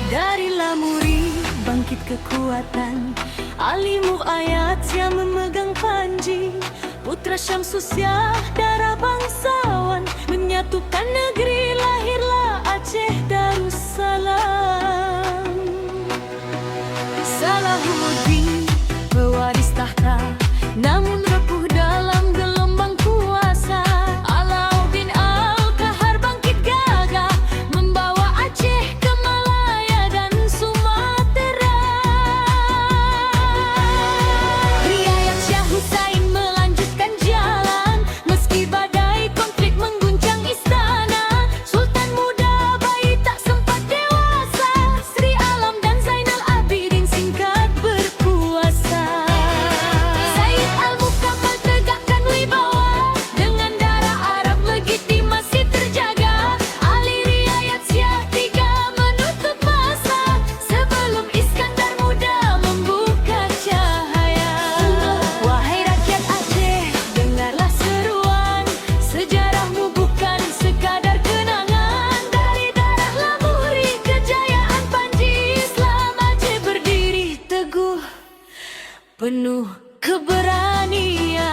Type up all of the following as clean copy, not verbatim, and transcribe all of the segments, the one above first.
Dari Lamuri bangkit kekuatan, Alimuh ayat yang memegang panji. Putra Syamsusyah darah bangsawan, menyatukan negeri, lahirlah Aceh Darussalam. Salahuddin pewaris tahta, namun rapuh dalam gelombang kuasa. Alauddin Al-Kahar bangkit gagah, membawa Aceh ke Malaya dan Sumatera. Riayat Syah Hussein melanjutkan jalan, meski badai konflik mengguncang istana. Sultan muda bayi tak sempat dewasa, Sri Alam dan Zainal Abidin singkat berkuasa. Sayyid Al-Mukamal tegakkan wibawa, dengan darah Arab legitimasi terjaga. Ali Riayat Syah III menutup masa, sebelum Iskandar muda membuka cahaya. Wahai rakyat Aceh, dengarlah seruan, sejarahmu bukan sekadar kenangan. Dari darah Lamuri kejayaan Panji, Islam Aceh berdiri teguh, penuh keberanian.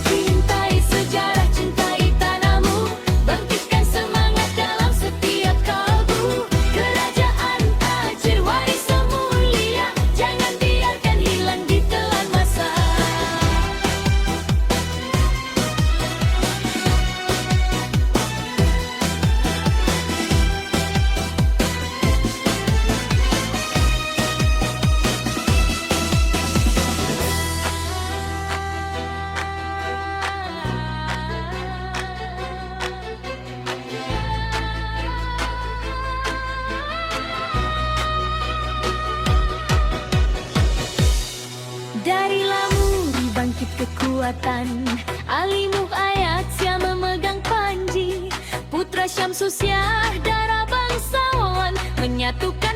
Cintai sejarah, cintai tanahmu, bangkitkan semangat dalam setiap kalbu. Kerajaan Aceh warisan mulia, jangan biarkan hilang di telan masa. Dari Lamuri bangkit kekuatan, Alimuh ayat yang memegang panji. Putra Syamsusyah darah bangsawan, menyatukan